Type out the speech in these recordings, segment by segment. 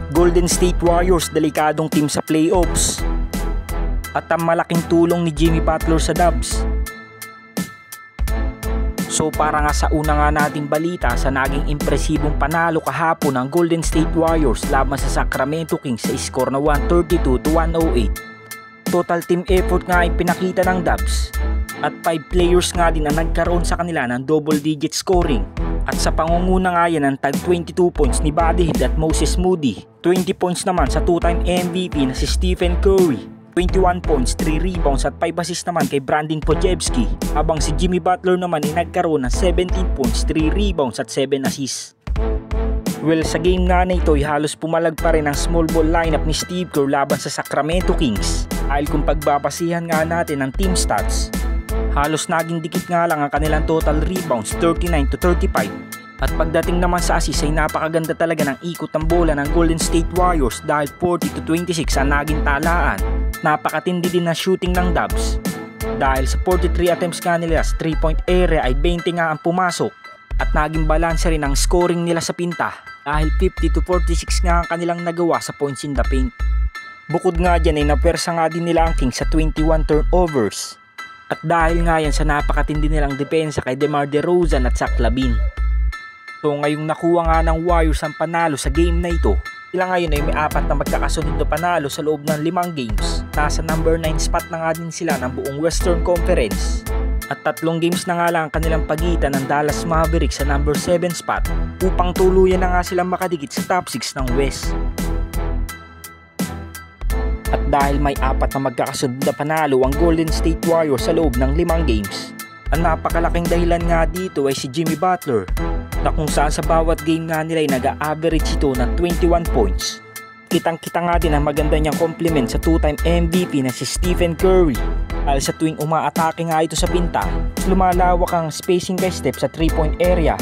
Golden State Warriors delikadong team sa playoffs at ang malaking tulong ni Jimmy Butler sa Dubs. So para nga sa una nga nating balita sa naging impresibong panalo kahapon ng Golden State Warriors laban sa Sacramento Kings sa score na 132-108. Total team effort nga ay pinakita ng Dubs at 5 players nga din ang nagkaroon sa kanila ng double digit scoring. At sa pangunguna nga yan ng tag 22 points ni Buddy Hield at Moses Moody, 20 points naman sa 2-time MVP na si Stephen Curry, 21 points, 3 rebounds at 5 assists naman kay Brandon Podziemski, habang si Jimmy Butler naman ay nagkaroon ng 17 points, 3 rebounds at 7 assists. Well, sa game nga na ito ay halos pumalag pa rin ang small ball lineup ni Steve Kerr laban sa Sacramento Kings. Dahil kung pagbabasihan nga natin ang team stats, halos naging dikit nga lang ang kanilang total rebounds, 39-35. At pagdating naman sa assist ay napakaganda talaga ng ikot ng bola ng Golden State Warriors dahil 40-26 ang naging talaan. Napakatindi din na shooting ng Dubs dahil sa 43 attempts nga nila sa 3-point area ay 20 nga ang pumasok. At naging balanse rin ang scoring nila sa pinta dahil 50-46 nga ang kanilang nagawa sa points in the paint. Bukod nga dyan ay napersa nga din nila ang Kings sa 21 turnovers. At dahil nga yan sa napakatindi nilang depensa kay DeMar DeRozan at Zach LaVine. So ngayong nakuha nga ng Warriors ang panalo sa game na ito, sila ngayon ay may 4 na magkakasunod na panalo sa loob ng 5 games. Nasa number 9 spot na nga din sila ng buong Western Conference. At 3 games na nga lang ang kanilang pagitan ng Dallas Mavericks sa number 7 spot upang tuluyan na nga silang makadikit sa top 6 ng West. At dahil may 4 na magkakasunod na panalo ang Golden State Warriors sa loob ng 5 games, ang napakalaking dahilan nga dito ay si Jimmy Butler, na kung saan sa bawat game nga nila ay nag-a-average ito ng 21 points. Kitang-kita nga din ang maganda niyang compliment sa 2-time MVP na si Stephen Curry. Dahil sa tuwing umaatake nga ito sa pinta, lumalawak ang spacing by step sa 3-point area.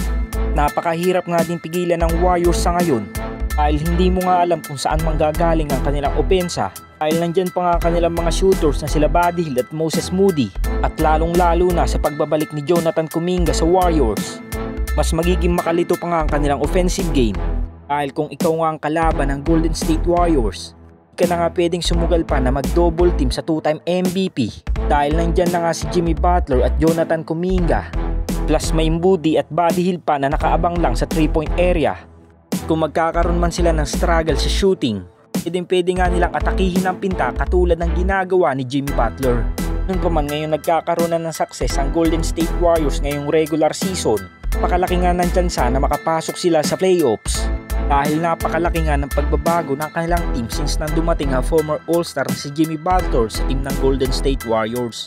Napakahirap nga din pigilan ng Warriors sa ngayon dahil hindi mo nga alam kung saan manggagaling ang kanilang opensa. Dahil nandyan pa nga kanilang mga shooters na sila Buddy Hield at Moses Moody. At lalong-lalo na sa pagbabalik ni Jonathan Kuminga sa Warriors, mas magiging makalito pa nga ang kanilang offensive game. Dahil kung ikaw nga ang kalaban ng Golden State Warriors, di ka na nga pwedeng sumugal pa na mag-double team sa 2-time MVP. Dahil nandyan na nga si Jimmy Butler at Jonathan Kuminga, plus may Moody at Buddy Hield pa na nakaabang lang sa 3-point area. Kung magkakaroon man sila ng struggle sa shooting, pwede nga nilang atakihin ang pinta katulad ng ginagawa ni Jimmy Butler. Noon pa man ngayon nagkakaroon na ng success ang Golden State Warriors ngayong regular season, napakalaki nga ng tsansa na makapasok sila sa playoffs. Dahil napakalaki nga ng pagbabago ng kanilang team since nang dumating ang former All-Star na si Jimmy Butler sa team ng Golden State Warriors.